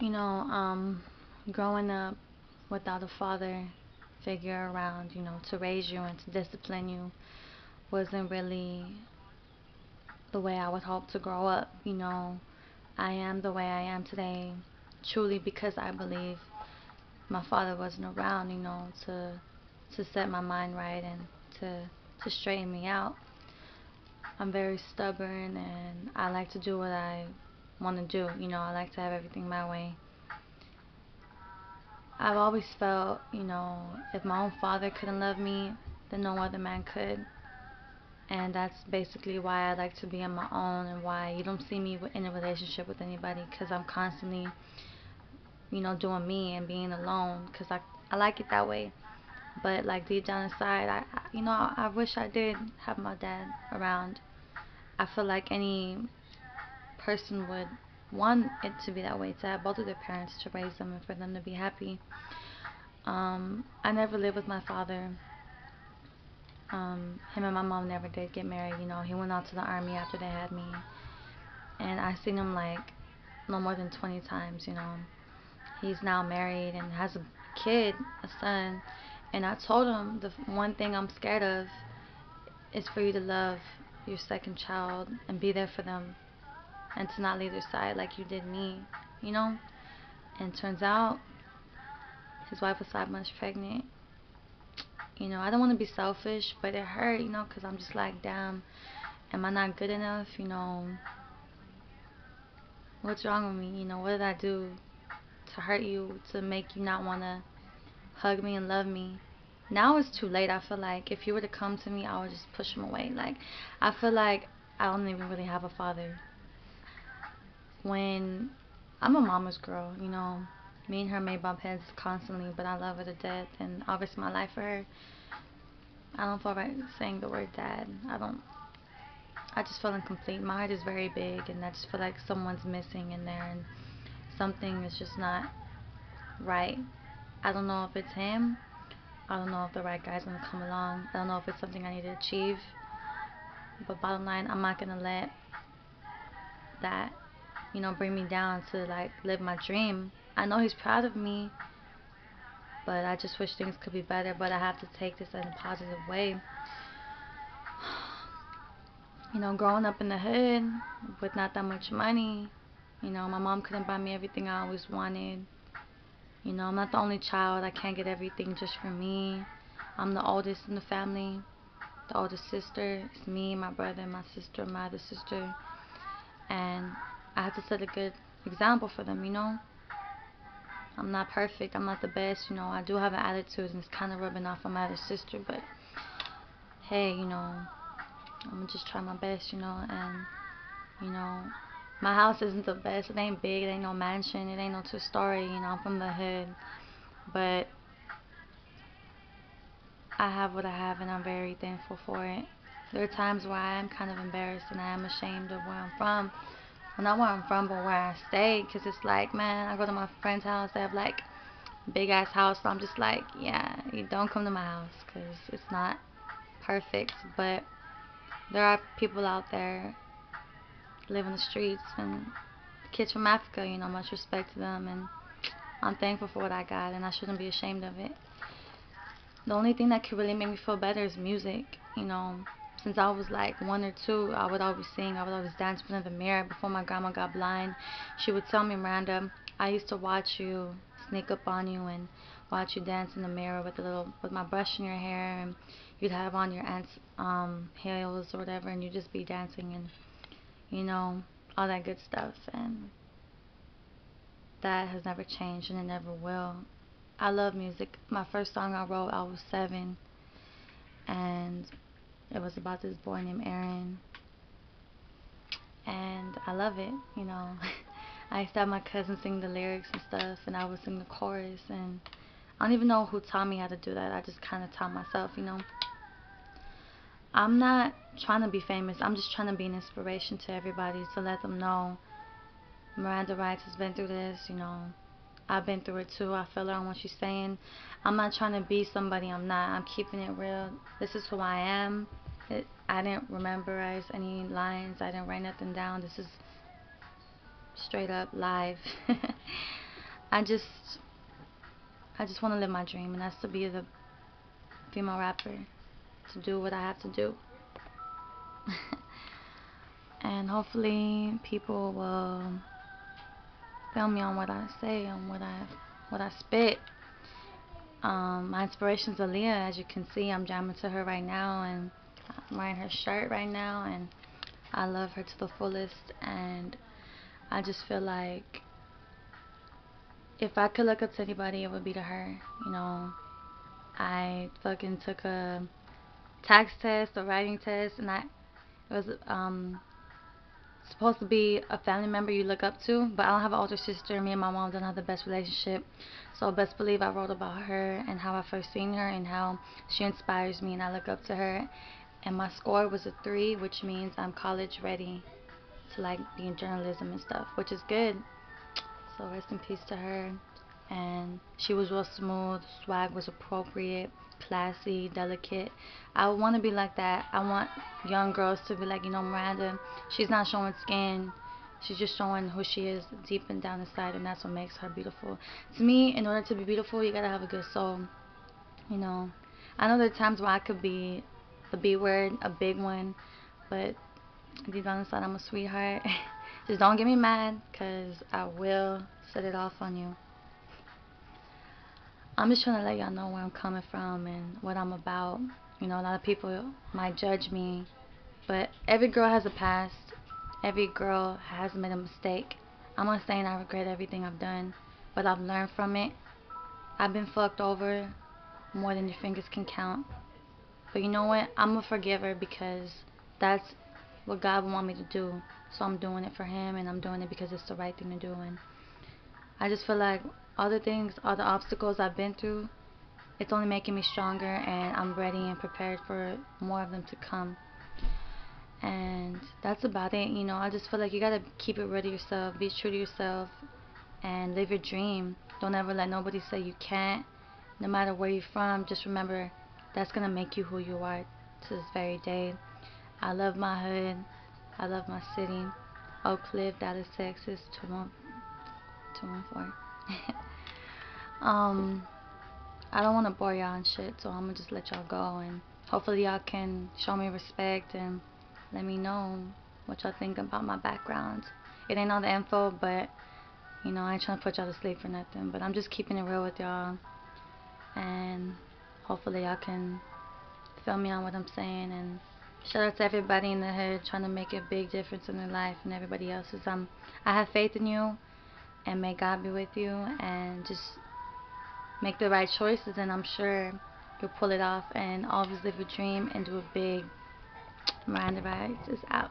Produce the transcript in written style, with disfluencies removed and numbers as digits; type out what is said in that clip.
You know, growing up without a father figure around, to raise you and to discipline you wasn't really the way I would hope to grow up. I am the way I am today truly because I believe my father wasn't around, to set my mind right and to straighten me out. I'm very stubborn and I like to do what I want to do. I like to have everything my way. I've always felt, if my own father couldn't love me, then no other man could. And that's basically why I like to be on my own and why you don't see me in a relationship with anybody, because I'm constantly, doing me and being alone because I like it that way. But like deep down inside, I wish I did have my dad around. I feel like any person would want it to be that way, to have both of their parents to raise them and for them to be happy. I never lived with my father. Him and my mom never did get married. He went out to the army after they had me, and I seen him like no more than 20 times. He's now married and has a kid, a son, and I told him the one thing I'm scared of is for you to love your second child and be there for them and to not leave their side like you did me, you know? And turns out his wife was 5 months pregnant. I don't want to be selfish, but it hurt, because I'm just like, damn, am I not good enough? What's wrong with me? What did I do to hurt you, to make you not want to hug me and love me? Now it's too late. I feel like if you were to come to me, I would just push him away. Like, I feel like I don't even really have a father. When I'm a mama's girl, me and her may bump heads constantly, but I love her to death and I'll risk my life for her. I don't feel right saying the word dad. I just feel incomplete. My heart is very big and I just feel like someone's missing in there and something is just not right. I don't know if it's him. I don't know if the right guy's gonna come along. I don't know if it's something I need to achieve. But bottom line, I'm not gonna let that, bring me down to like live my dream. I know he's proud of me, but I just wish things could be better. But I have to take this in a positive way. Growing up in the hood with not that much money, my mom couldn't buy me everything I always wanted. I'm not the only child. I can't get everything just for me. I'm the oldest in the family, the oldest sister. It's me, my brother, my sister, my other sister. And I have to set a good example for them. I'm not perfect. I'm not the best. I do have an attitude and it's kind of rubbing off on my other sister. But hey, I'm going to just try my best, and, you know, my house isn't the best. It ain't big. It ain't no mansion. It ain't no two-story. I'm from the hood. But I have what I have, and I'm very thankful for it. There are times where I am kind of embarrassed and I am ashamed of where I'm from. Well, not where I'm from, but where I stay. Because it's like, man, I go to my friend's house. They have, like, big-ass house. So I'm just like, yeah, you don't come to my house because it's not perfect. But there are people out there live in the streets and kids from Africa, much respect to them. And I'm thankful for what I got, and I shouldn't be ashamed of it. The only thing that could really make me feel better is music. Since I was like 1 or 2, I would always sing. I would always dance in front of the mirror before my grandma got blind. She would tell me, Miranda, I used to watch you, sneak up on you and watch you dance in the mirror with my brush in your hair, and you'd have on your aunt's heels or whatever, and you'd just be dancing and all that good stuff. And that has never changed and it never will. I love music. My first song I wrote, I was 7, and it was about this boy named Aaron, and I love it. I used to have my cousin sing the lyrics and stuff, and I would sing the chorus, and I don't even know who taught me how to do that. I just kind of taught myself. I'm not trying to be famous. I'm just trying to be an inspiration to everybody, to let them know Miranda Rightz has been through this. I've been through it too. I feel her on what she's saying. I'm not trying to be somebody I'm not. I'm keeping it real. This is who I am. I didn't memorize any lines. I didn't write nothing down. This is straight up live. I just want to live my dream, and that's to be the female rapper, to do what I have to do. And hopefully people will feel me on what I say, on what I spit. My inspiration is Aaliyah. As you can see, I'm jamming to her right now, and I'm wearing her shirt right now, and I love her to the fullest. And I just feel like if I could look up to anybody, it would be to her. You know, I fucking took a tax test, a writing test, and it was supposed to be a family member you look up to, but I don't have an older sister. Me and my mom don't have the best relationship, so best believe I wrote about her and how I first seen her and how she inspires me, and I look up to her. And my score was a 3, which means I'm college ready to like be in journalism and stuff, which is good. So rest in peace to her. And she was real smooth, swag was appropriate, classy, delicate. I want to be like that. I want young girls to be like, you know, Miranda, she's not showing skin. She's just showing who she is deep and down inside, and that's what makes her beautiful. To me, in order to be beautiful, you gotta have a good soul. You know, I know there are times where I could be the B word, a big one, but deep down inside, I'm a sweetheart. Just don't get me mad, because I will set it off on you. I'm just trying to let y'all know where I'm coming from and what I'm about. You know, a lot of people might judge me, but every girl has a past. Every girl has made a mistake. I'm not saying I regret everything I've done, but I've learned from it. I've been fucked over more than your fingers can count. But you know what? I'm a forgiver, because that's what God would want me to do. So I'm doing it for Him, and I'm doing it because it's the right thing to do. And I just feel like all the things, all the obstacles I've been through, it's only making me stronger, and I'm ready and prepared for more of them to come. And that's about it. You know, I just feel like you gotta keep it real to yourself, be true to yourself, and live your dream. Don't ever let nobody say you can't. No matter where you're from, just remember that's gonna make you who you are to this very day. I love my hood. I love my city. Oak Cliff, Dallas, Texas, 214. I don't want to bore y'all and shit, so I'm gonna just let y'all go, and hopefully y'all can show me respect and let me know what y'all think about my background. It ain't all the info, but you know, I ain't trying to put y'all to sleep for nothing, but I'm just keeping it real with y'all, and hopefully y'all can feel me on what I'm saying. And shout out to everybody in the hood trying to make a big difference in their life, and everybody else's. I have faith in you, and may God be with you, and just make the right choices, and I'm sure you'll pull it off and always live your dream and do it big. Miranda Rightz is out.